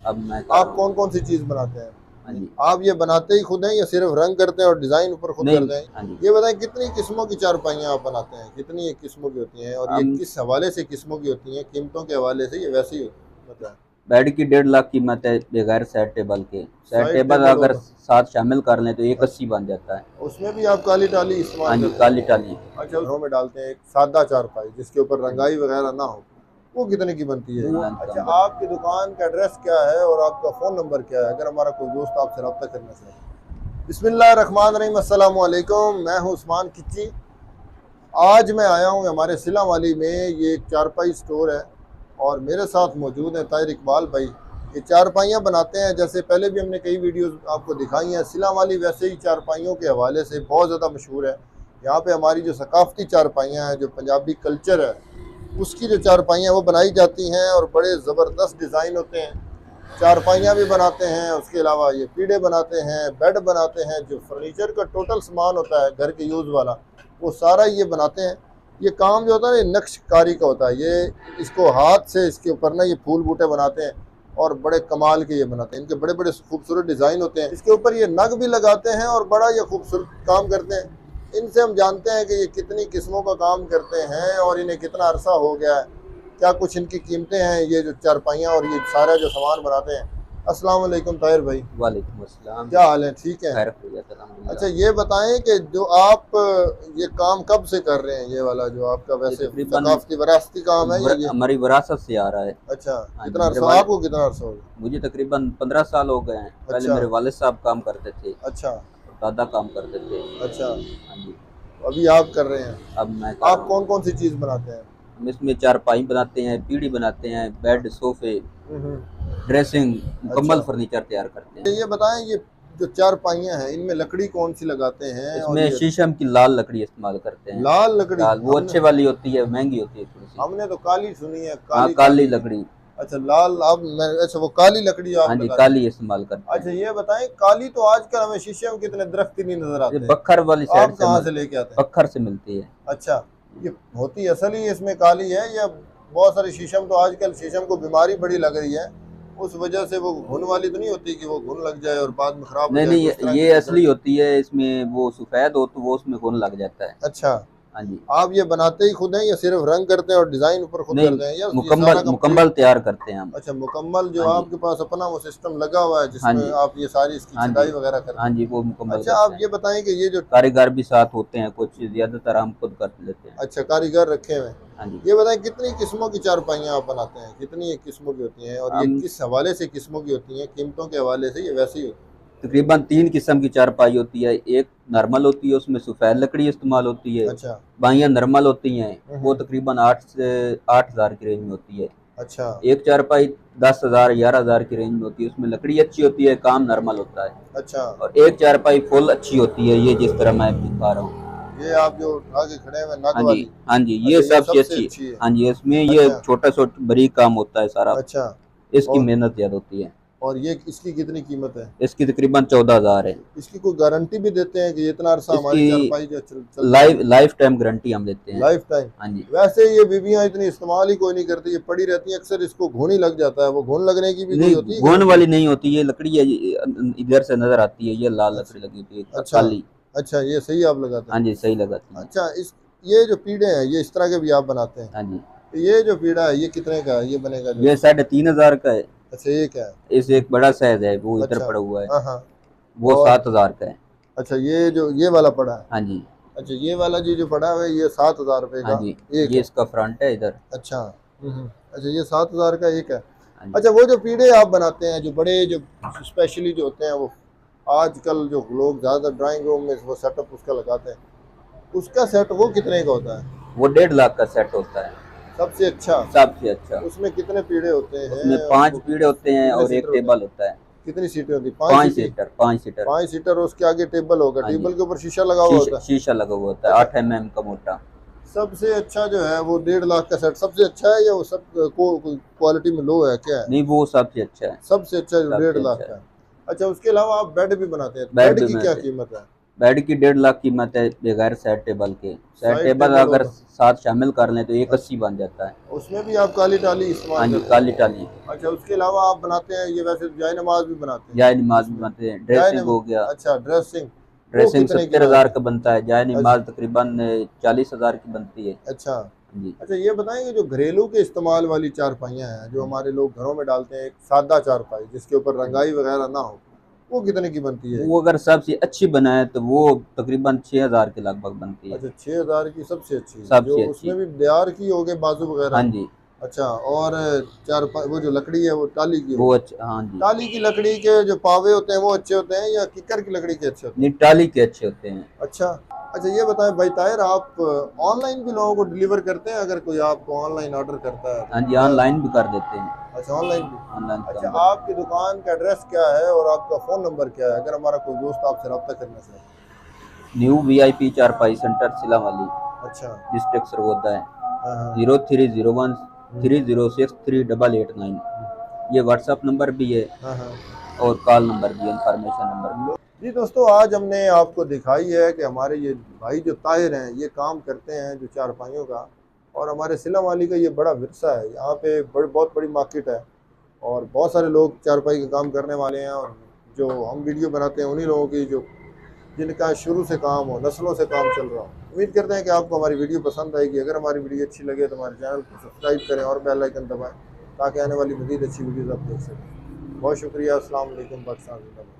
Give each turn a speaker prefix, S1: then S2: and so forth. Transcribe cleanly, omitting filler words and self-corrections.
S1: अब मैं
S2: आप कौन कौन सी चीज़ बनाते हैं?
S1: हाँ जी।
S2: आप ये बनाते ही खुद हैं या सिर्फ रंग करते हैं और डिज़ाइन ऊपर खुद
S1: नहीं।
S2: करते हैं?
S1: हाँ जी।
S2: ये बताएं कितनी किस्मों की चारपाइयाँ आप बनाते हैं, कितनी ये किस्मों की होती हैं और ये
S1: हम
S2: किस हवाले से किस्मों की होती हैं, कीमतों के हवाले से ये वैसे ही होती है बताएं।
S1: बेड की 1.5 लाख कीमत है बगैर सेट टेबल के। सेट
S2: साइड
S1: टेबल
S2: टेबल
S1: अगर
S2: होगा?
S1: साथ शामिल कर लें तो एक
S2: अच्छा,
S1: 80 बन जाता है।
S2: उसमें भी आप काली टाली
S1: हाँ
S2: इस्तेमाल
S1: जी,
S2: करते हैं?
S1: काली टाली।
S2: अच्छा, घरों में डालते हैं एक सादा चारपाई जिसके ऊपर
S1: हाँ जी।
S2: रंगाई वगैरह ना हो, वो कितने की बनती है?
S1: वो
S2: अच्छा,
S1: कम।
S2: आपकी दुकान का एड्रेस क्या है और आपका फ़ोन नंबर क्या है, अगर हमारा कोई दोस्त आपसे रब्ता करना चाहे? बिस्मिल्लाहिर्रहमानिर्रहीम, अस्सलाम वालेकुम। मैं हूँ उस्मान किच्ची। आज मैं आया हूँ हमारे सिला वाली में, ये एक चारपाई स्टोर है और मेरे साथ मौजूद है ताहिर इकबाल भाई। ये चारपाइयाँ बनाते हैं, जैसे पहले भी हमने कई वीडियोस आपको दिखाई हैं। सिला वाली वैसे ही चारपाइयों के हवाले से बहुत ज़्यादा मशहूर है। यहाँ पे हमारी जो सकाफ़ती चारपाइयाँ हैं, जो पंजाबी कल्चर है, उसकी जो चारपाइयाँ वो बनाई जाती हैं और बड़े ज़बरदस्त डिज़ाइन होते हैं। चारपाइयाँ भी बनाते हैं, उसके अलावा ये पीढ़े बनाते हैं, बेड बनाते हैं, जो फर्नीचर का टोटल सामान होता है घर के यूज़ वाला, वो सारा ये बनाते हैं। ये काम जो होता है ये नक्शकारी का होता है। ये इसको हाथ से इसके ऊपर ना ये फूल बूटे बनाते हैं और बड़े कमाल के ये बनाते हैं। इनके बड़े बड़े खूबसूरत डिज़ाइन होते हैं। इसके ऊपर ये नग भी लगाते हैं और बड़ा ये खूबसूरत काम करते हैं। इनसे हम जानते हैं कि ये कितनी किस्मों का काम करते हैं और इन्हें कितना अरसा हो गया है, क्या कुछ इनकी कीमतें हैं, ये जो चारपाइयाँ और ये सारा जो सामान बनाते हैं। अस्सलाम वालेकुम ताहिर भाई,
S1: वालेकुम अस्सलाम।
S2: क्या हाल है? ठीक है।
S1: खैर खैरियत
S2: अच्छा,
S1: अल्हम्दुलिल्लाह।
S2: ये बताएं कि जो आप ये काम कब से कर रहे हैं, ये वाला जो आपका
S1: ये
S2: वैसे
S1: तकरीबन
S2: सकाफती विरासती काम है ये?
S1: हमारी विरासत से आ रहा है।
S2: अच्छा,
S1: हाँ जी,
S2: कितना
S1: मेरे
S2: अरसा,
S1: वाले
S2: आपको कितना अरसा हो गया?
S1: मुझे तकरीबन 15 साल हो गए हैं। पहले
S2: अच्छा।
S1: मेरे वालिद साहब काम करते थे
S2: अच्छा।
S1: और दादा काम करते थे।
S2: अच्छा,
S1: हाँ जी।
S2: अभी आप कर रहे हैं?
S1: अब मैं कर रहा
S2: आप
S1: हूँ।
S2: कौन कौन सी चीज़ बनाते हैं?
S1: हम इसमें चारपाई बनाते हैं, पीढ़ी बनाते हैं, बेड, सोफे,
S2: हम्म।
S1: ड्रेसिंग,
S2: अच्छा,
S1: मुकम्मल फर्नीचर तैयार करते हैं।
S2: ये बताएं, ये जो चारपाइयाँ हैं इनमें लकड़ी कौन सी लगाते हैं और
S1: इसमें
S2: ये?
S1: शीशम की लाल लकड़ी इस्तेमाल करते हैं।
S2: लाल लकड़ी?
S1: लाल वो
S2: हमने
S1: अच्छे वाली होती है, महंगी होती है थोड़ी सी।
S2: हमने तो काली सुनी है,
S1: हाँ,
S2: काली
S1: काली
S2: काली की।
S1: लकड़ी।
S2: अच्छा, लाल आप मैं अच्छा वो काली लकड़ी
S1: हाँ
S2: आप
S1: जी,
S2: लगाते हैं?
S1: काली इस्तेमाल करते
S2: अच्छा,
S1: हैं।
S2: ये बताएं, काली तो आजकल हमें शीशे में कितने दरख्त ही नहीं नजर
S1: ये
S2: आते हैं,
S1: बखर वाली साइड
S2: आप
S1: से
S2: कहाँ से लेके आते हैं?
S1: बखर से मिलती है।
S2: अच्छा, ये होती असल ही इसमें काली है या बहुत सारी शीशम, तो आजकल शीशम को बीमारी बड़ी लग रही है, उस वजह से वो घुन वाली तो नहीं होती कि वो घुन लग जाए और बाद में खराब हो
S1: नहीं
S2: जाए,
S1: नहीं,
S2: तो इस तरह की
S1: ये
S2: कोई
S1: असली
S2: दरख्त?
S1: होती है। इसमें वो सफ़ेद हो तो वो उसमें खून लग जाता है।
S2: अच्छा,
S1: हाँ जी।
S2: आप ये बनाते ही खुद हैं या सिर्फ रंग करते हैं और डिजाइन ऊपर खुद
S1: नहीं,
S2: करते हैं, या ये सारा
S1: मुकम्मल
S2: कंप्लीट?
S1: मुकम्मल तैयार करते हैं हम।
S2: अच्छा, मुकम्मल जो
S1: हाँ जी।
S2: आपके पास अपना वो सिस्टम लगा हुआ है
S1: हाँ
S2: जिसमें
S1: जी।
S2: आप ये सारी इसकी
S1: हाँ जी।
S2: छटाई वगैरह
S1: हाँ
S2: करते हैं?
S1: जी, वो मुकम्मल
S2: अच्छा,
S1: करते
S2: आप
S1: हैं।
S2: ये बताएं कि ये जो,
S1: कारीगर भी साथ होते हैं, कुछ ज़्यादातर हम खुद कर लेते हैं।
S2: अच्छा, कारीगर रखे हुए हैं?
S1: हाँ जी।
S2: ये बताएं कितनी किस्मों की चारपाइयाँ आप बनाते हैं, कितनी किस्मों की होती हैं और ये
S1: हम
S2: किस हवाले से किस्मों की होती हैं, कीमतों के हवाले से ये वैसी ही होती
S1: तकरीबन 3 किस्म की चारपाई होती है। एक नॉर्मल होती है, उसमें सफ़ेद लकड़ी इस्तेमाल होती है।
S2: है? अच्छा।
S1: बाइयाँ नॉर्मल होती हैं, वो
S2: हम्म।
S1: तकरीबन 8 से 8,000 की रेंज में होती है।
S2: अच्छा।
S1: एक चारपाई 10,000 11,000 की रेंज में होती है, उसमें लकड़ी अच्छी होती है, काम नॉर्मल होता है।
S2: अच्छा,
S1: और एक चारपाई फुल अच्छी होती है, ये जिस तरह मैं दिखा रहा हूँ।
S2: ये आप जो आगे खड़े हैं नग
S1: हाँ जी।
S2: वाली?
S1: हाँ जी, ये
S2: अच्छा, ये
S1: सबसे
S2: सबसे
S1: अच्छी।
S2: अच्छी है?
S1: हाँ जी, इसमें ये
S2: अच्छा।
S1: छोटा छोटा बारीक काम होता है सारा।
S2: अच्छा।
S1: इसकी
S2: और
S1: मेहनत ज़्यादा होती है।
S2: और ये इसकी कितनी कीमत है?
S1: इसकी तकरीबन 14,000 है।
S2: इसकी कोई गारंटी भी देते हैं कि इतना अरसा हमारी
S1: इसकी
S2: चारपाई जो चलती रहेगी?
S1: लाइफ टाइम गारंटी हम देते हैं।
S2: Life time?
S1: हाँ जी।
S2: वैसे ये बीबियां इतनी इस्तेमाल ही कोई नहीं करती, ये पड़ी रहती हैं अक्सर, इसको घून ही लग जाता है, वो घून लगने की भी कोई
S1: नहीं,
S2: होती है
S1: गोंद
S2: गारंटी?
S1: वाली नहीं होती, ये लकड़ी है, इधर से नजर आती है, ये लाल लकड़ी
S2: अच्छा।
S1: लगी होती है,
S2: अच्छा।
S1: काली।
S2: अच्छा, ये सही आप लगाते
S1: हाँ
S2: हैं?
S1: जी, सही लगाती है।
S2: अच्छा, इस ये जो पीढ़े हैं ये इस तरह के भी आप बनाते हैं?
S1: हाँ जी।
S2: तो ये जो पीढ़ा है ये कितने का है, ये बनेगा जो?
S1: ये 3,500 का है।
S2: अच्छा, ये क्या है?
S1: इस एक बड़ा साइज है, वो इधर
S2: अच्छा।
S1: पड़ा हुआ है,
S2: हाँ हाँ।
S1: वो
S2: और
S1: 7,000 का है।
S2: अच्छा, ये जो ये वाला पड़ा है?
S1: हाँ जी।
S2: अच्छा, ये वाला जी जो पड़ा हुआ है ये 7,000 रुपये
S1: हाँ
S2: का
S1: जी,
S2: एक
S1: ये
S2: है?
S1: इसका फ्रंट है इधर।
S2: अच्छा। अच्छा, ये 7,000 का एक है?
S1: हाँ जी।
S2: अच्छा, वो जो पीढ़े आप बनाते हैं जो बड़े जो स्पेशली जो होते हैं, वो आजकल जो लोग ज़्यादा ड्राइंग रूम में वो सेटअप उसका लगाते हैं, उसका सेट वो कितने का होता है?
S1: वो 1.5 लाख का सेट होता है।
S2: सबसे अच्छा?
S1: सबसे अच्छा।
S2: उसमें कितने पीढ़े होते
S1: उसमें
S2: हैं और
S1: 5
S2: वो
S1: पीढ़े होते हैं
S2: कितने
S1: और एक
S2: सीटर होते हैं?
S1: टेबल होता है।
S2: कितनी सीटें होती? 5
S1: 5
S2: सीटें?
S1: Seater, 5 seater.
S2: 5 सीटर और उसके आगे टेबल होगा,
S1: हाँ जी।
S2: टेबल के ऊपर शीशा लगा हुआ होता है?
S1: शीशा लगा हुआ होता है,
S2: अच्छा,
S1: 8 mm का मोटा।
S2: सबसे अच्छा जो है वो 1.5 लाख का सेट सबसे अच्छा है या वो सब क्वालिटी में लो है, क्या है?
S1: नहीं, वो सबसे अच्छा है।
S2: सबसे अच्छा जो
S1: सबसे
S2: 1.5 लाख
S1: अच्छा है।
S2: का है? अच्छा, उसके अलावा आप बेड भी बनाते हैं,
S1: बेड
S2: बेड
S1: भी
S2: की क्या
S1: बनाते हैं।
S2: कीमत है?
S1: बेड की 1.5 लाख कीमत है बगैर साइड टेबल के। साइड
S2: साइड
S1: टेबल
S2: टेबल
S1: अगर
S2: होगा,
S1: साथ शामिल कर लें तो 180 बन जाता है।
S2: उसमें भी आप काली टाली
S1: हाँ
S2: इस्तेमाल
S1: जी,
S2: करते
S1: काली
S2: हैं?
S1: टाली।
S2: अच्छा, उसके अलावा आप बनाते हैं ये, वैसे जाय नमाज भी बनाते हैं
S1: जाय नमाज भी
S2: इसमें?
S1: बनते हैं,
S2: जाय
S1: ड्रेसिंग
S2: नम
S1: हो गया।
S2: अच्छा, ड्रेसिंग, वो
S1: ड्रेसिंग
S2: कितने की
S1: 70,000
S2: आएगी?
S1: का बनता है, जाय
S2: अच्छा
S1: नमाज तकरीबन 40,000 की बनती है।
S2: अच्छा
S1: जी।
S2: अच्छा, ये बताएंगे जो घरेलू के इस्तेमाल वाली चारपाइयाँ हैं जो हमारे लोग घरों में डालते हैं, एक सादा चारपाई जिसके ऊपर रंगाई वगैरह ना हो, वो कितने की बनती है?
S1: वो अगर सबसे अच्छी बनाए तो वो तकरीबन 6,000 के लगभग बनती है।
S2: अच्छा, 6,000 की सबसे अच्छी, जो
S1: सबसे
S2: उसमें
S1: अच्छी।
S2: भी दियार की होगे बाजू
S1: हाँ
S2: वगैरह?
S1: जी।
S2: अच्छा, और चारपाई वो जो लकड़ी है वो टाली की
S1: वो
S2: होगी?
S1: अच्छा, हाँ जी।
S2: टाली की लकड़ी के जो पावे होते हैं वो अच्छे होते हैं या किकर की लकड़ी के अच्छे होते
S1: नहीं,
S2: हैं?
S1: टाली के अच्छे होते हैं।
S2: अच्छा अच्छा, ये बताएं भाई ताहिर, आप ऑनलाइन भी लोगों को डिलीवर करते हैं अगर कोई आपको ऑनलाइन ऑर्डर करता है
S1: हाँ
S2: तो
S1: जी,
S2: या?
S1: ऑनलाइन भी कर देते हैं।
S2: अच्छा, ऑनलाइन भी।
S1: ऑनलाइन
S2: अच्छा,
S1: काम करते
S2: आपकी दुकान का एड्रेस क्या है और आपका फ़ोन नंबर क्या है अगर हमारा कोई दोस्त आपसे रब्ता करना चाहे?
S1: हैं। न्यू VIP चारपाई सेंटर सिला वाली,
S2: अच्छा।
S1: डिस्ट्रिक्ट सरगोदा है।
S2: हाँ हाँ।
S1: 0301 306 3889। ये व्हाट्सएप नंबर भी है
S2: हाँ हाँ।
S1: और कॉल नंबर भी है, इंफॉर्मेशन नंबर भी।
S2: जी दोस्तों, आज हमने आपको दिखाई है कि हमारे ये भाई जो ताहिर हैं ये काम करते हैं जो चारपाइयों का, और हमारे सिला वाली का ये बड़ा विरसा है। यहाँ पे बहुत बड़ी मार्केट है और बहुत सारे लोग चारपाई का काम करने वाले हैं, और जो हम वीडियो बनाते हैं उन्हीं लोगों की जो जिनका शुरू से काम हो, नस्लों से काम चल रहा हो। उम्मीद करते हैं कि आपको हमारी वीडियो पसंद आएगी। अगर हमारी वीडियो अच्छी लगे तो हमारे चैनल को सब्सक्राइब करें और बेल आइकन दबाएं ताकि आने वाली मज़ीद अच्छी वीडियोज़ आप देख सकें। बहुत शुक्रिया। अस्सलाम वालेकुम। पाकिस्तान जिंदाबाद।